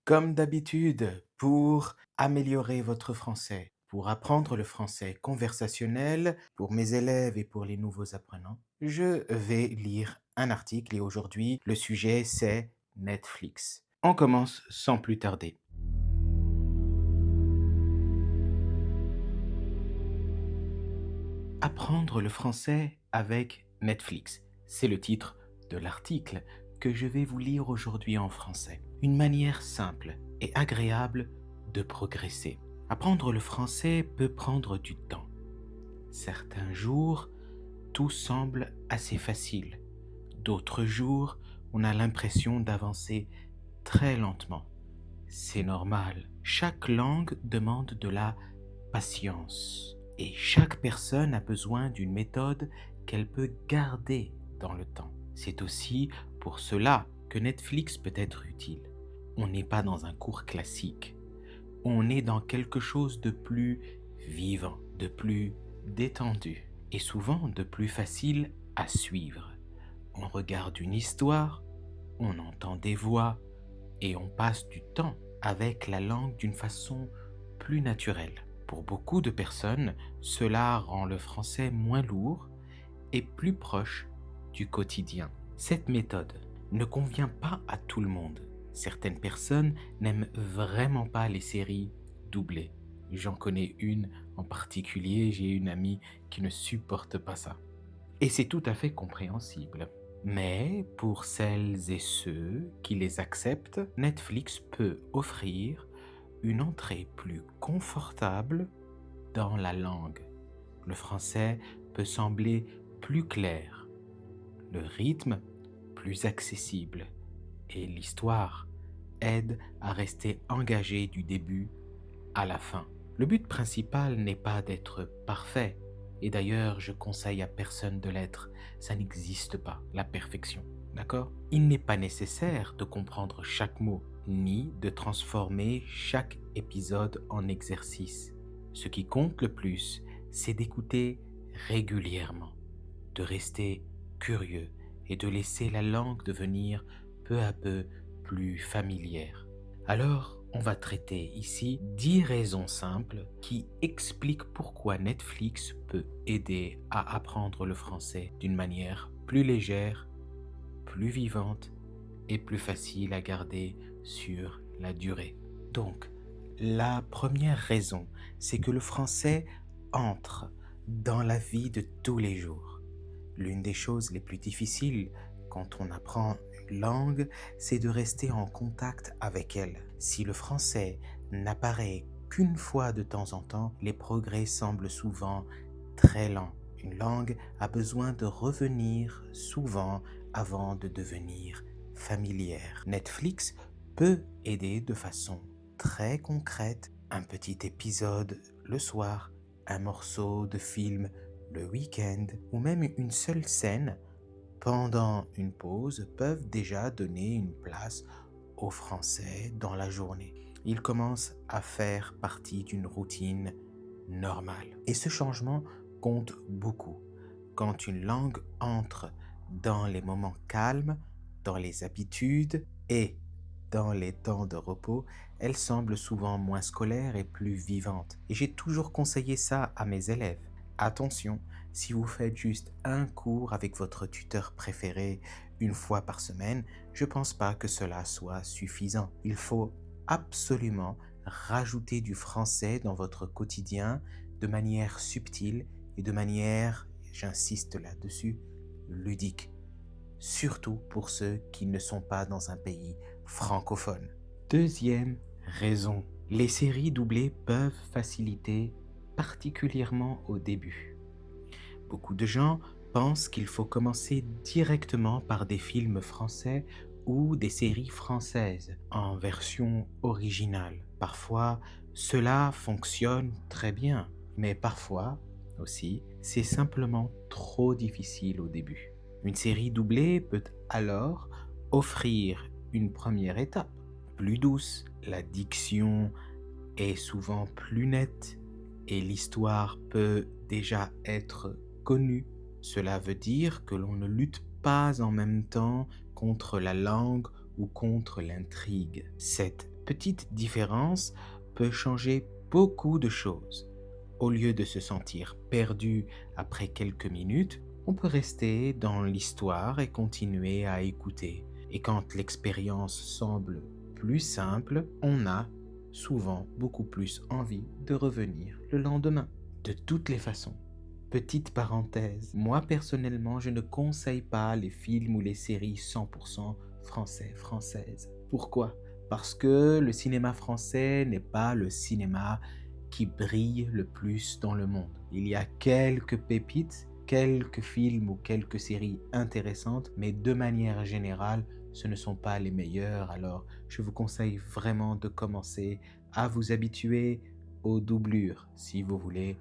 Comme d'habitude, pour améliorer votre français, pour apprendre le français conversationnel, pour mes élèves et pour les nouveaux apprenants, je vais lire un article et aujourd'hui, le sujet c'est Netflix. On commence sans plus tarder. Apprendre le français avec Netflix, c'est le titre de l'article que je vais vous lire aujourd'hui en français. Une manière simple et agréable de progresser. Apprendre le français peut prendre du temps. Certains jours, tout semble assez facile. D'autres jours, on a l'impression d'avancer très lentement. C'est normal. Chaque langue demande de la patience. Et chaque personne a besoin d'une méthode qu'elle peut garder dans le temps. C'est aussi pour cela que Netflix peut être utile. On n'est pas dans un cours classique. On est dans quelque chose de plus vivant, de plus détendu et souvent de plus facile à suivre. On regarde une histoire, on entend des voix et on passe du temps avec la langue d'une façon plus naturelle. Pour beaucoup de personnes, cela rend le français moins lourd et plus proche du quotidien. Cette méthode ne convient pas à tout le monde. Certaines personnes n'aiment vraiment pas les séries doublées. J'en connais une en particulier, j'ai une amie qui ne supporte pas ça. Et c'est tout à fait compréhensible. Mais pour celles et ceux qui les acceptent, Netflix peut offrir une entrée plus confortable dans la langue. Le français peut sembler plus clair, le rythme plus accessible et l'histoire aide à rester engagé du début à la fin. Le but principal n'est pas d'être parfait, et d'ailleurs je conseille à personne de l'être, ça n'existe pas, la perfection, d'accord? Il n'est pas nécessaire de comprendre chaque mot, ni de transformer chaque épisode en exercice. Ce qui compte le plus, c'est d'écouter régulièrement, de rester curieux et de laisser la langue devenir peu à peu plus familière. Alors, on va traiter ici 10 raisons simples qui expliquent pourquoi Netflix peut aider à apprendre le français d'une manière plus légère, plus vivante et plus facile à garder sur la durée. Donc, la première raison, c'est que le français entre dans la vie de tous les jours. L'une des choses les plus difficiles quand on apprend une langue, c'est de rester en contact avec elle. Si le français n'apparaît qu'une fois de temps en temps, les progrès semblent souvent très lents. Une langue a besoin de revenir souvent avant de devenir familière. Netflix peut aider de façon très concrète. Un petit épisode le soir, un morceau de film le week-end ou même une seule scène pendant une pause peuvent déjà donner une place au français dans la journée. Il commence à faire partie d'une routine normale. Et ce changement compte beaucoup. Quand une langue entre dans les moments calmes, dans les habitudes et dans les temps de repos, elle semble souvent moins scolaire et plus vivante. Et j'ai toujours conseillé ça à mes élèves. Attention, si vous faites juste un cours avec votre tuteur préféré une fois par semaine, je ne pense pas que cela soit suffisant. Il faut absolument rajouter du français dans votre quotidien de manière subtile et de manière, j'insiste là-dessus, ludique. Surtout pour ceux qui ne sont pas dans un pays francophone. Deuxième raison, les séries doublées peuvent faciliter particulièrement au début. Beaucoup de gens pensent qu'il faut commencer directement par des films français ou des séries françaises en version originale. Parfois, cela fonctionne très bien, mais parfois aussi, c'est simplement trop difficile au début. Une série doublée peut alors offrir une première étape plus douce. La diction est souvent plus nette et l'histoire peut déjà être connue. Cela veut dire que l'on ne lutte pas en même temps contre la langue ou contre l'intrigue. Cette petite différence peut changer beaucoup de choses. Au lieu de se sentir perdu après quelques minutes, on peut rester dans l'histoire et continuer à écouter. Et quand l'expérience semble plus simple, on a souvent beaucoup plus envie de revenir le lendemain. De toutes les façons, petite parenthèse, moi personnellement, je ne conseille pas les films ou les séries 100% françaises. Pourquoi? Parce que le cinéma français n'est pas le cinéma qui brille le plus dans le monde. Il y a quelques pépites, quelques films ou quelques séries intéressantes, mais de manière générale, ce ne sont pas les meilleurs. Alors, je vous conseille vraiment de commencer à vous habituer aux doublures si vous voulez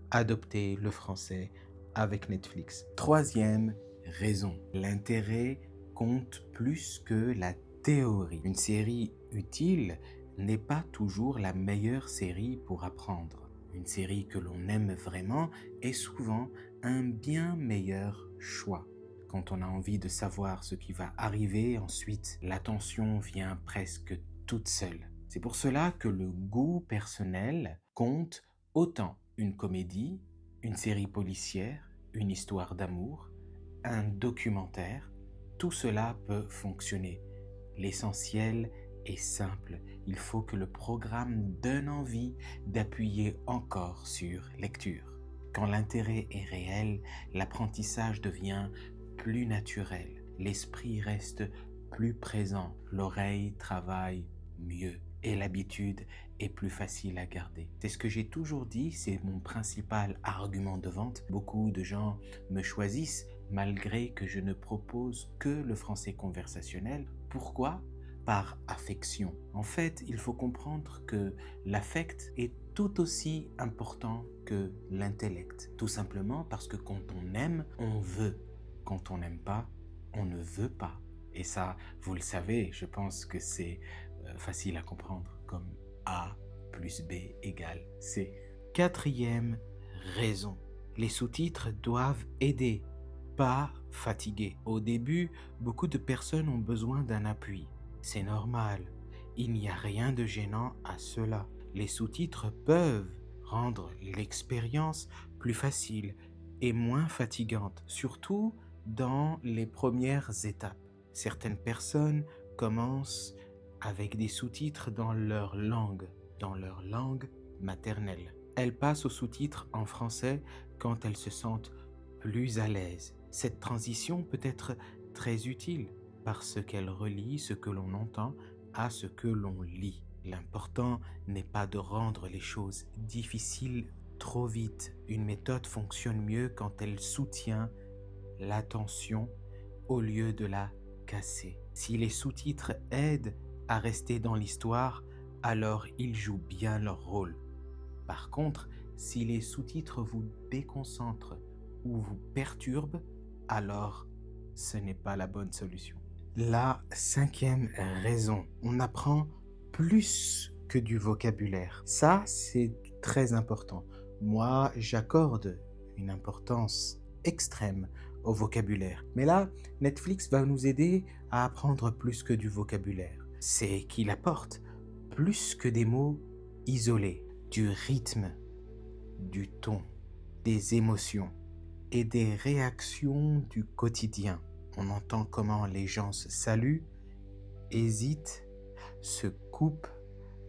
adopter le français avec Netflix. Troisième raison, l'intérêt compte plus que la théorie. Une série utile n'est pas toujours la meilleure série pour apprendre. Une série que l'on aime vraiment est souvent un bien meilleur choix. Quand on a envie de savoir ce qui va arriver ensuite, l'attention vient presque toute seule. C'est pour cela que le goût personnel compte autant une comédie, une série policière, une histoire d'amour, un documentaire. Tout cela peut fonctionner. L'essentiel est simple. Il faut que le programme donne envie d'appuyer encore sur lecture. Quand l'intérêt est réel, l'apprentissage devient plus naturel. L'esprit reste plus présent. L'oreille travaille mieux et l'habitude est plus facile à garder. C'est ce que j'ai toujours dit, c'est mon principal argument de vente. Beaucoup de gens me choisissent malgré que je ne propose que le français conversationnel. Pourquoi? Par affection. En fait, il faut comprendre que l'affect est tout aussi important que l'intellect. Tout simplement parce que quand on aime, on veut. Quand on n'aime pas, on ne veut pas. Et ça, vous le savez, je pense que c'est facile à comprendre, comme A plus B égale C. Quatrième raison, les sous-titres doivent aider, pas fatiguer. Au début, beaucoup de personnes ont besoin d'un appui. C'est normal, il n'y a rien de gênant à cela. Les sous-titres peuvent rendre l'expérience plus facile et moins fatigante, surtout dans les premières étapes. Certaines personnes commencent avec des sous-titres dans leur langue maternelle. Elles passent aux sous-titres en français quand elles se sentent plus à l'aise. Cette transition peut être très utile parce qu'elle relie ce que l'on entend à ce que l'on lit. L'important n'est pas de rendre les choses difficiles trop vite. Une méthode fonctionne mieux quand elle soutient l'attention au lieu de la casser. Si les sous-titres aident à rester dans l'histoire, alors ils jouent bien leur rôle. Par contre, si les sous-titres vous déconcentrent ou vous perturbent, alors ce n'est pas la bonne solution. La cinquième raison, on apprend plus que du vocabulaire. Ça, c'est très important. Moi, j'accorde une importance extrême au vocabulaire. Mais là, Netflix va nous aider à apprendre plus que du vocabulaire. C'est qu'il apporte plus que des mots isolés, du rythme, du ton, des émotions et des réactions du quotidien. On entend comment les gens se saluent, hésitent, se coupent,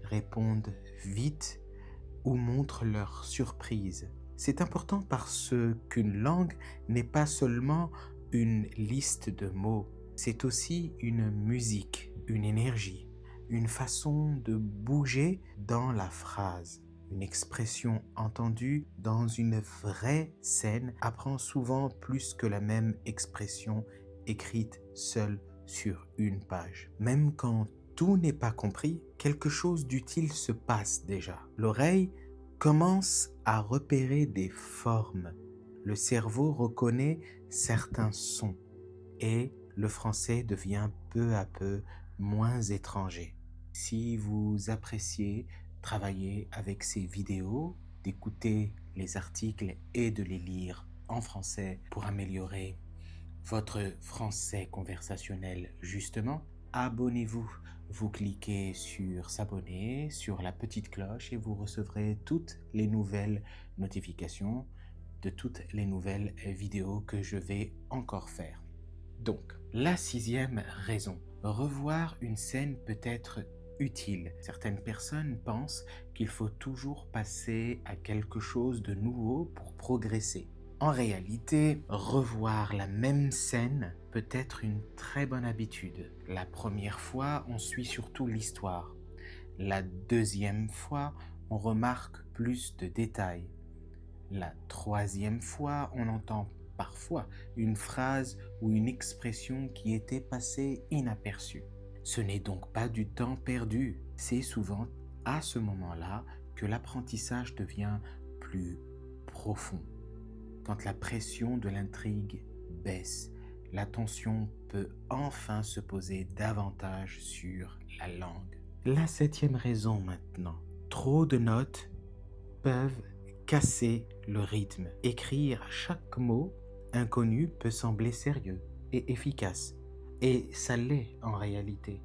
répondent vite ou montrent leur surprise. C'est important parce qu'une langue n'est pas seulement une liste de mots, c'est aussi une musique, une énergie, une façon de bouger dans la phrase. Une expression entendue dans une vraie scène apprend souvent plus que la même expression écrite seule sur une page. Même quand tout n'est pas compris, quelque chose d'utile se passe déjà. L'oreille commence à repérer des formes. Le cerveau reconnaît certains sons et le français devient peu à peu moins étranger. Si vous appréciez travailler avec ces vidéos, d'écouter les articles et de les lire en français pour améliorer votre français conversationnel justement, abonnez-vous. vous cliquez sur s'abonner, sur la petite cloche et vous recevrez toutes les nouvelles notifications de toutes les nouvelles vidéos que je vais encore faire. Donc, la sixième raison. Revoir une scène peut être utile. Certaines personnes pensent qu'il faut toujours passer à quelque chose de nouveau pour progresser. En réalité, revoir la même scène peut être une très bonne habitude. La première fois, on suit surtout l'histoire. La deuxième fois, on remarque plus de détails. La troisième fois, on entend parfois une phrase ou une expression qui était passée inaperçue. Ce n'est donc pas du temps perdu, c'est souvent à ce moment-là que l'apprentissage devient plus profond. Quand la pression de l'intrigue baisse, l'attention peut enfin se poser davantage sur la langue. La septième raison maintenant. Trop de notes peuvent casser le rythme. Écrire chaque mot inconnu peut sembler sérieux et efficace. Et ça l'est en réalité,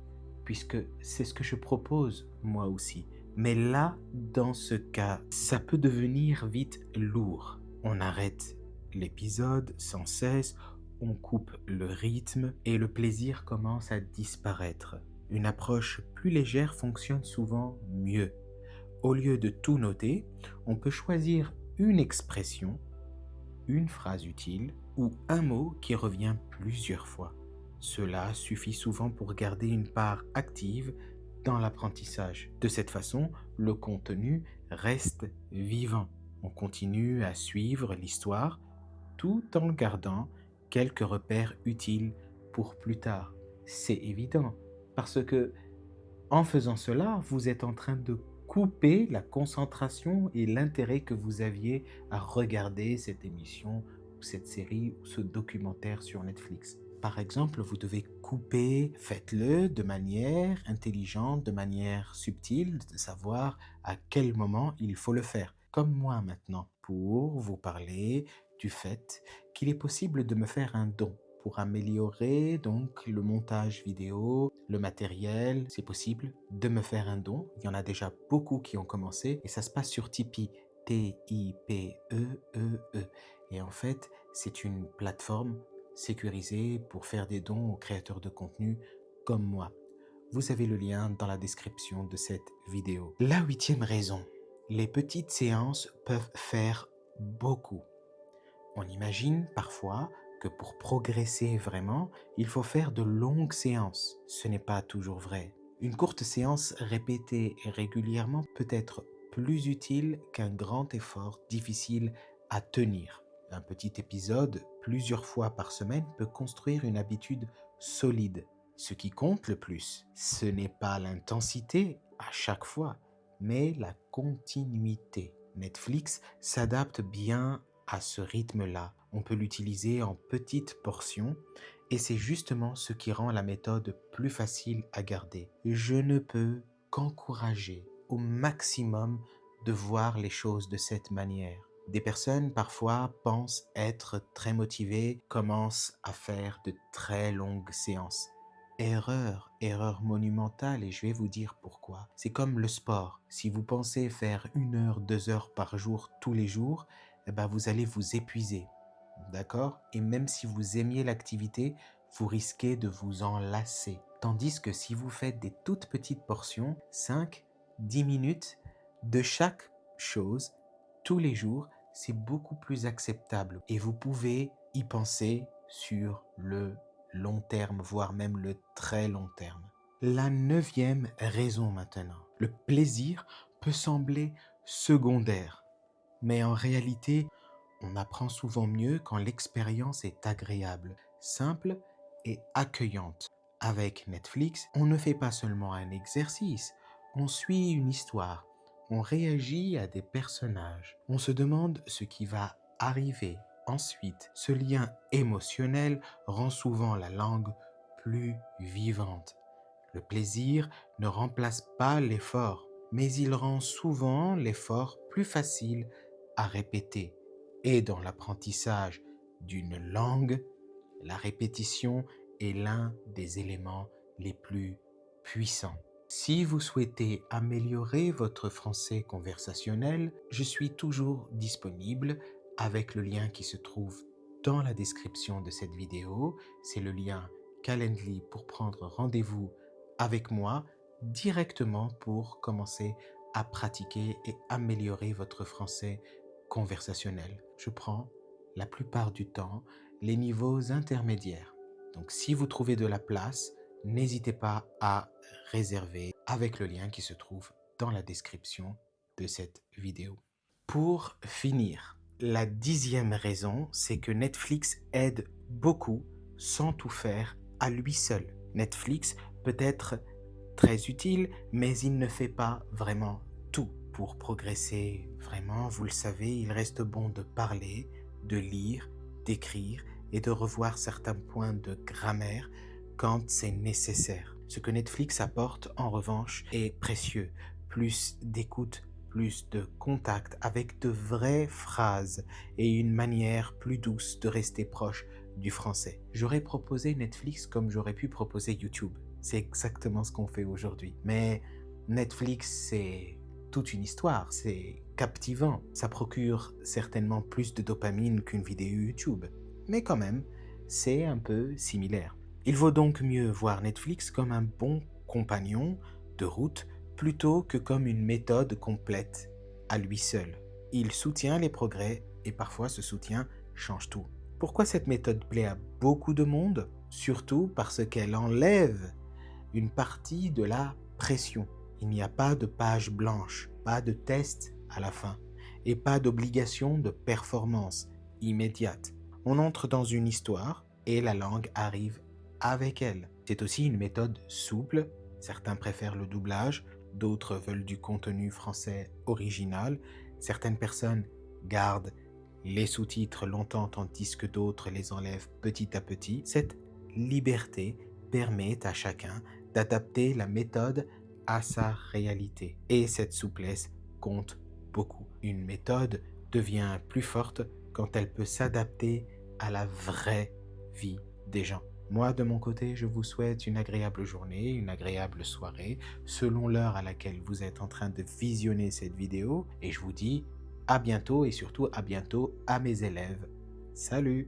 puisque c'est ce que je propose moi aussi. Mais là, dans ce cas, ça peut devenir vite lourd. On arrête l'épisode sans cesse, on coupe le rythme et le plaisir commence à disparaître. Une approche plus légère fonctionne souvent mieux. Au lieu de tout noter, on peut choisir une expression, une phrase utile ou un mot qui revient plusieurs fois. Cela suffit souvent pour garder une part active dans l'apprentissage. De cette façon, le contenu reste vivant. On continue à suivre l'histoire tout en gardant quelques repères utiles pour plus tard. C'est évident parce que en faisant cela, vous êtes en train de couper la concentration et l'intérêt que vous aviez à regarder cette émission, ou cette série ou ce documentaire sur Netflix. Par exemple, vous devez couper, faites-le de manière intelligente, de manière subtile, de savoir à quel moment il faut le faire. Comme moi maintenant, pour vous parler du fait qu'il est possible de me faire un don pour améliorer donc le montage vidéo, le matériel. C'est possible de me faire un don. Il y en a déjà beaucoup qui ont commencé et ça se passe sur Tipeee. T-I-P-E-E-E. Et en fait, c'est une plateforme sécurisée pour faire des dons aux créateurs de contenu comme moi. Vous avez le lien dans la description de cette vidéo. La huitième raison. Les petites séances peuvent faire beaucoup. On imagine parfois que pour progresser vraiment, il faut faire de longues séances. Ce n'est pas toujours vrai. Une courte séance répétée régulièrement peut être plus utile qu'un grand effort difficile à tenir. Un petit épisode plusieurs fois par semaine peut construire une habitude solide. Ce qui compte le plus, ce n'est pas l'intensité à chaque fois, mais la continuité. Netflix s'adapte bien à ce rythme-là. On peut l'utiliser en petites portions et c'est justement ce qui rend la méthode plus facile à garder. Je ne peux qu'encourager au maximum de voir les choses de cette manière. Des personnes parfois pensent être très motivées, commencent à faire de très longues séances. Erreur monumentale et je vais vous dire pourquoi. C'est comme le sport. Si vous pensez faire 1 heure, 2 heures par jour tous les jours, eh ben vous allez vous épuiser. D'accord? Et même si vous aimiez l'activité, vous risquez de vous en lasser. Tandis que si vous faites des toutes petites portions, 5-10 minutes de chaque chose, tous les jours, c'est beaucoup plus acceptable. Et vous pouvez y penser sur le long terme, voire même le très long terme. La neuvième raison maintenant. Le plaisir peut sembler secondaire, mais en réalité, on apprend souvent mieux quand l'expérience est agréable, simple et accueillante. Avec Netflix, on ne fait pas seulement un exercice, on suit une histoire, on réagit à des personnages, on se demande ce qui va arriver. Ensuite, ce lien émotionnel rend souvent la langue plus vivante. Le plaisir ne remplace pas l'effort, mais il rend souvent l'effort plus facile à répéter. Et dans l'apprentissage d'une langue, la répétition est l'un des éléments les plus puissant. Si vous souhaitez améliorer votre français conversationnel, je suis toujours disponible avec le lien qui se trouve dans la description de cette vidéo. C'est le lien Calendly pour prendre rendez-vous avec moi directement pour commencer à pratiquer et améliorer votre français conversationnel. Je prends la plupart du temps les niveaux intermédiaires. Donc si vous trouvez de la place, n'hésitez pas à réserver avec le lien qui se trouve dans la description de cette vidéo. Pour finir, la 10e raison, c'est que Netflix aide beaucoup sans tout faire à lui seul. Netflix peut être très utile, mais il ne fait pas vraiment tout. Pour progresser vraiment, vous le savez, il reste bon de parler, de lire, d'écrire et de revoir certains points de grammaire quand c'est nécessaire. Ce que Netflix apporte, en revanche, est précieux. Plus d'écoute, plus de contact avec de vraies phrases et une manière plus douce de rester proche du français. J'aurais proposé Netflix comme j'aurais pu proposer YouTube. C'est exactement ce qu'on fait aujourd'hui. Mais Netflix, c'est toute une histoire, c'est captivant. Ça procure certainement plus de dopamine qu'une vidéo YouTube. Mais quand même, c'est un peu similaire. Il vaut donc mieux voir Netflix comme un bon compagnon de route plutôt que comme une méthode complète à lui seul. Il soutient les progrès et parfois ce soutien change tout. Pourquoi cette méthode plaît à beaucoup de monde? Surtout parce qu'elle enlève une partie de la pression. Il n'y a pas de page blanche, pas de test à la fin et pas d'obligation de performance immédiate. On entre dans une histoire et la langue arrive avec elle. C'est aussi une méthode souple. Certains préfèrent le doublage, d'autres veulent du contenu français original. Certaines personnes gardent les sous-titres longtemps tandis que d'autres les enlèvent petit à petit. Cette liberté permet à chacun d'adapter la méthode à sa réalité. Et cette souplesse compte beaucoup. Une méthode devient plus forte quand elle peut s'adapter à la vraie vie des gens. Moi, de mon côté, je vous souhaite une agréable journée, une agréable soirée, selon l'heure à laquelle vous êtes en train de visionner cette vidéo. Et je vous dis à bientôt et surtout à bientôt à mes élèves. Salut!